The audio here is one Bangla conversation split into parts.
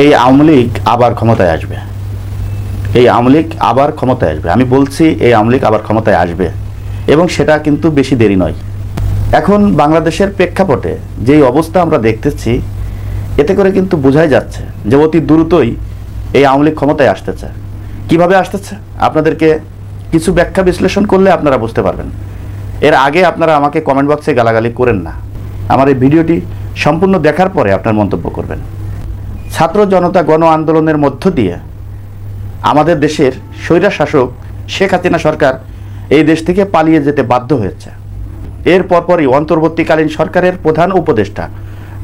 এই আওয়ামী লীগ আবার ক্ষমতায় আসবে। এই আওয়ামী লীগ আবার ক্ষমতায় আসবে। আমি বলছি এই আওয়ামী লীগ আবার ক্ষমতায় আসবে এবং সেটা কিন্তু বেশি দেরি নয়। এখন বাংলাদেশের প্রেক্ষাপটে যেই অবস্থা আমরা দেখতেছি, এতে করে কিন্তু বোঝাই যাচ্ছে যে অতি দ্রুতই এই আওয়ামী লীগ ক্ষমতায় আসতেছে। কিভাবে আসতেছে আপনাদেরকে কিছু ব্যাখ্যা বিশ্লেষণ করলে আপনারা বুঝতে পারবেন। এর আগে আপনারা আমাকে কমেন্ট বক্সে গালাগালি করেন না, আমার এই ভিডিওটি সম্পূর্ণ দেখার পরে আপনার মন্তব্য করবেন। ছাত্র জনতা গণ আন্দোলনের মধ্য দিয়ে আমাদের দেশের স্বৈরা শাসক শেখ হাসিনা সরকার এই দেশ থেকে পালিয়ে যেতে বাধ্য হয়েছে। এর পরপরই অন্তর্বর্তীকালীন সরকারের প্রধান উপদেষ্টা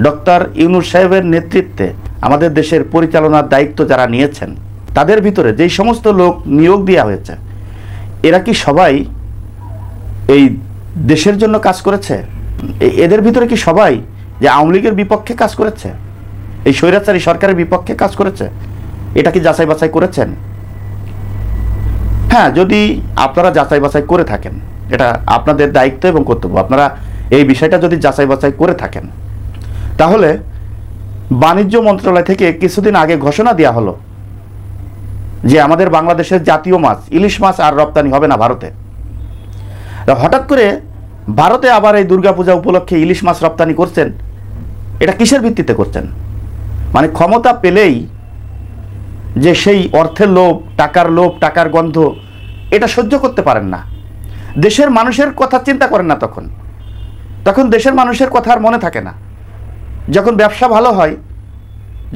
ডক্টর ইউনূস সাহেবের নেতৃত্বে আমাদের দেশের পরিচালনার দায়িত্ব যারা নিয়েছেন, তাদের ভিতরে যেই সমস্ত লোক নিয়োগ দেওয়া হয়েছে, এরা কি সবাই এই দেশের জন্য কাজ করেছে? এদের ভিতরে কি সবাই যে আওয়ামী লীগের বিপক্ষে কাজ করেছে, এই স্বৈরাচারী সরকারের বিপক্ষে কাজ করেছে? এটা কি যাচাই বাছাই করেছেন? হ্যাঁ, যদি আপনারা যাচাই বাছাই করে থাকেন, এটা আপনাদের দায়িত্ব এবং কর্তব্য। আপনারা এই বিষয়টা যদি যাচাই বাছাই করে থাকেন, তাহলে বাণিজ্য মন্ত্রণালয় থেকে কিছুদিন আগে ঘোষণা দেওয়া হলো যে আমাদের বাংলাদেশের জাতীয় মাছ ইলিশ মাছ আর রপ্তানি হবে না ভারতে। হঠাৎ করে ভারতে আবার এই দুর্গাপূজা উপলক্ষে ইলিশ মাছ রপ্তানি করছেন। এটা কিসের ভিত্তিতে করছেন? মানে ক্ষমতা পেলেই যে সেই অর্থের লোভ, টাকার লোভ, টাকার গন্ধ, এটা সহ্য করতে পারেন না। দেশের মানুষের কথা চিন্তা করেন না। তখন দেশের মানুষের কথা আর মনে থাকে না। যখন ব্যবসা ভালো হয়,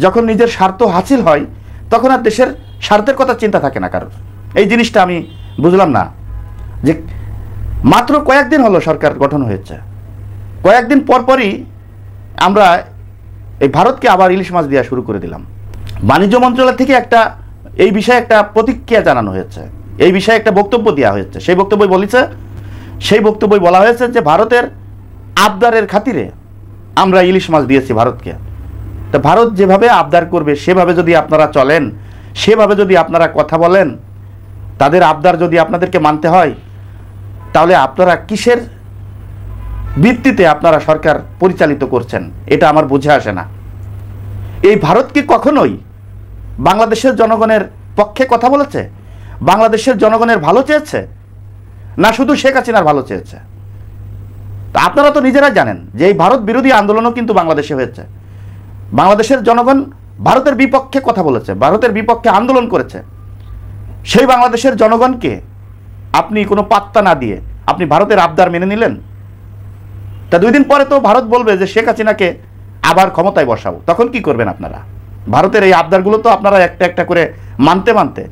যখন নিজের স্বার্থ হাসিল হয়, তখন আর দেশের স্বার্থের কথা চিন্তা থাকে না কারোর। এই জিনিসটা আমি বুঝলাম না যে মাত্র কয়েকদিন হলো সরকার গঠন হয়েছে, কয়েকদিন পরপরই আমরা এই ভারতকে আবার ইলিশ মাছ দেওয়া শুরু করে দিলাম। বাণিজ্য মন্ত্রণালয় থেকে এই বিষয়ে একটা প্রতিক্রিয়া জানানো হয়েছে, এই বিষয়ে একটা বক্তব্য দেওয়া হয়েছে। সেই বক্তব্যই বলা হয়েছে যে ভারতের আবদারের খাতিরে আমরা ইলিশ মাছ দিয়েছি ভারতকে। তো ভারত যেভাবে আবদার করবে সেভাবে যদি আপনারা চলেন, সেভাবে যদি আপনারা কথা বলেন, তাদের আবদার যদি আপনাদেরকে মানতে হয়, তাহলে আপনারা কিসের ভিত্তিতে আপনারা সরকার পরিচালিত করছেন এটা আমার বুঝে আসে না। এই ভারত কি কখনোই বাংলাদেশের জনগণের পক্ষে কথা বলেছে? বাংলাদেশের জনগণের ভালো চেয়েছে, না শুধু শেখ হাসিনার ভালো চেয়েছে? তা আপনারা তো নিজেরা জানেন যে এই ভারত বিরোধী আন্দোলনও কিন্তু বাংলাদেশে হয়েছে। বাংলাদেশের জনগণ ভারতের বিপক্ষে কথা বলেছে, ভারতের বিপক্ষে আন্দোলন করেছে। সেই বাংলাদেশের জনগণকে আপনি কোনো পাত্তা না দিয়ে আপনি ভারতের আবদার মেনে নিলেন। তা 2 দিন পরে তো ভারত বলবে যে শেখ হাসিনাকে আবার ক্ষমতায় বসাবো। তখন কি করবেন আপনারা? ভারতের এই আবদারগুলো তো আপনারা একটা একটা করে মানতে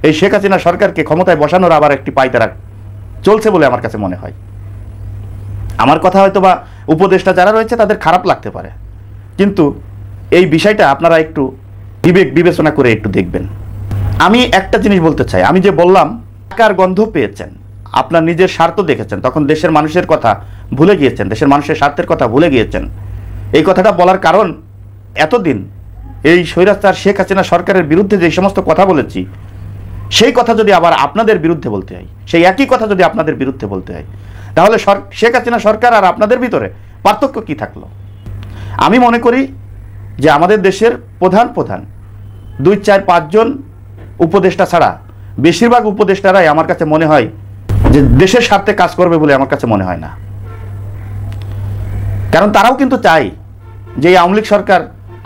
এই শেখ হাসিনা সরকারকে ক্ষমতায় বসানোর আবার একটি পায়তারা চলছে বলে আমার কাছে মনে হয়। আমার কথা হয়তো বা উপদেষ্টা যারা রয়েছে তাদের খারাপ লাগতে পারে, কিন্তু এই বিষয়টা আপনারা একটু বিবেচনা করে একটু দেখবেন। আমি একটা জিনিস বলতে চাই, আমি যে বললাম টাকার গন্ধ পেয়েছেন, আপনার নিজের স্বার্থ দেখেছেন, তখন দেশের মানুষের কথা ভুলে গিয়েছেন, দেশের মানুষের স্বার্থের কথা ভুলে গিয়েছেন। এই কথাটা বলার কারণ, এতদিন এই স্বৈরাচার শেখ হাসিনা সরকারের বিরুদ্ধে যে সমস্ত কথা বলেছি, সেই কথা যদি আবার আপনাদের বিরুদ্ধে বলতে হয়, সেই একই কথা যদি আপনাদের বিরুদ্ধে বলতে হয়, তাহলে শেখ হাসিনা সরকার আর আপনাদের ভিতরে পার্থক্য কি থাকলো? আমি মনে করি যে আমাদের দেশের প্রধান 2, 4, 5 জন উপদেষ্টা ছাড়া বেশিরভাগ উপদেষ্টারাই আমার কাছে মনে হয় যে দেশের স্বার্থে কাজ করবে বলে আমার কাছে মনে হয় না। কারণ তারাও কিন্তু চায় যে এই আওয়ামী লীগ সরকার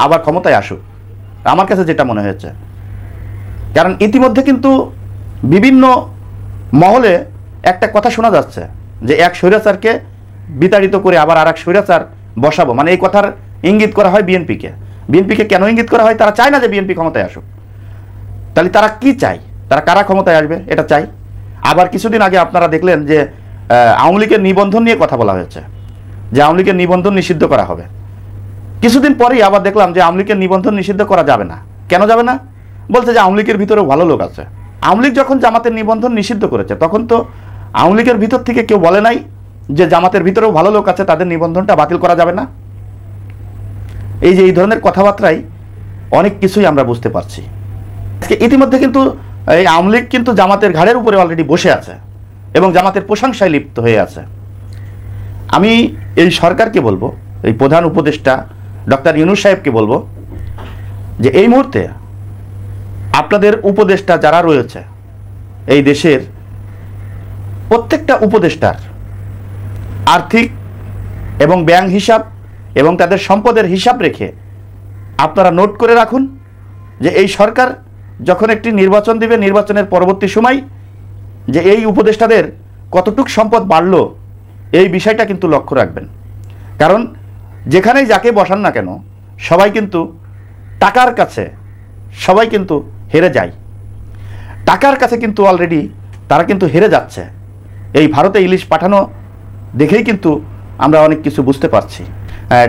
আবার ক্ষমতায় আসুক, আমার কাছে যেটা মনে হয়েছে। কারণ ইতিমধ্যে কিন্তু বিভিন্ন মহলে একটা কথা শোনা যাচ্ছে যে এক স্বৈরাচারকে বিতাড়িত করে আবার আর এক স্বৈরাচার বসাবো। মানে এই কথার ইঙ্গিত করা হয় বিএনপিকে কেন ইঙ্গিত করা হয়? তারা চায় না যে বিএনপি ক্ষমতায় আসুক। তাহলে তারা কি চায়? তারা কারা ক্ষমতায় আসবে এটা চাই। আবার কিছুদিন আগে আপনারা দেখলেন যে আওয়ামী লীগের নিবন্ধন নিয়ে কথা বলা হয়েছে, যে আওয়ামী লীগের নিবন্ধন নিষিদ্ধ করা হবে। কিছুদিন পরেই আবার দেখলাম যে আওয়ামী লীগের নিবন্ধন নিষিদ্ধ করা যাবে না। কেন যাবে না? বলছে যে আওয়ামী লীগের ভিতরেও ভালো লোক আছে। আওয়ামী লীগ যখন জামাতের নিবন্ধন নিষিদ্ধ করেছে, তখন তো আওয়ামী লীগের ভিতর থেকে কেউ বলে নাই যে জামাতের ভিতরেও ভালো লোক আছে, তাদের নিবন্ধনটা বাতিল করা যাবে না। এই যে এই ধরনের কথাবার্তায় অনেক কিছুই আমরা বুঝতে পারছি। ইতিমধ্যে কিন্তু এই আওয়ামী লীগ কিন্তু জামাতের ঘাড়ের উপরে অলরেডি বসে আছে এবং জামাতের প্রশংসায় লিপ্ত হয়ে আছে। আমি এই সরকারকে বলবো, এই প্রধান উপদেষ্টা ডক্টর ইউনূস সাহেবকে বলবো যে এই মুহূর্তে আপনাদের উপদেষ্টা যারা রয়েছে এই দেশের প্রত্যেকটা উপদেষ্টার আর্থিক এবং ব্যাংক হিসাব এবং তাদের সম্পদের হিসাব রেখে আপনারা নোট করে রাখুন যে এই সরকার যখন একটি নির্বাচন দিবে, নির্বাচনের পরবর্তী সময় যে এই উপদেষ্টাদের কতটুক সম্পদ বাড়ল এই বিষয়টা কিন্তু লক্ষ্য রাখবেন। কারণ যেখানেই যাকে বসান না কেন সবাই কিন্তু টাকার কাছে সবাই কিন্তু হেরে যায়, টাকার কাছে কিন্তু অলরেডি তারা কিন্তু হেরে যাচ্ছে। এই ভারতে ইলিশ পাঠানো দেখেই কিন্তু আমরা অনেক কিছু বুঝতে পারছি।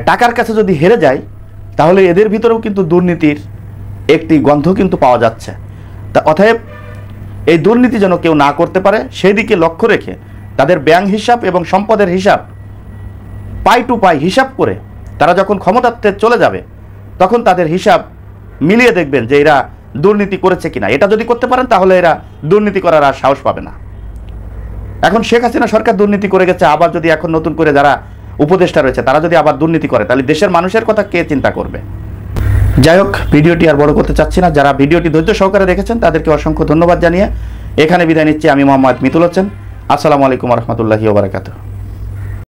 টাকার কাছে যদি হেরে যায় তাহলে এদের ভিতরেও কিন্তু দুর্নীতির একটি গন্ধ কিন্তু পাওয়া যাচ্ছে। তা অতএব এই দুর্নীতি যেন কেউ না করতে পারে সেই দিকে লক্ষ্য রেখে তাদের ব্যাংক হিসাব এবং সম্পদের হিসাব পাই টু পাই হিসাব করে তারা যখন ক্ষমতাতে চলে যাবে তখন তাদের হিসাব মিলিয়ে দেখবেন যে এরা দুর্নীতি করেছে কিনা। এটা যদি করতে পারেন তাহলে এরা দুর্নীতি করার আর সাহস পাবে না। এখন শেখ হাসিনা সরকার দুর্নীতি করে গেছে, আবার যদি এখন নতুন করে যারা উপদেষ্টা রয়েছে তারা যদি আবার দুর্নীতি করে তাহলে দেশের মানুষের কথা কে চিন্তা করবে? যাই হোক, ভিডিওটি আর বড় করতে চাচ্ছি না। যারা ভিডিওটি ধৈর্য সহকারে দেখেছেন তাদেরকে অসংখ্য ধন্যবাদ জানিয়ে এখানে বিদায় নিচ্ছি। আমি মোহাম্মদ মিতুল হোসেন। আসসালামু আলাইকুম রহমতুল্লাহি ওয়া বারাকাতুহু।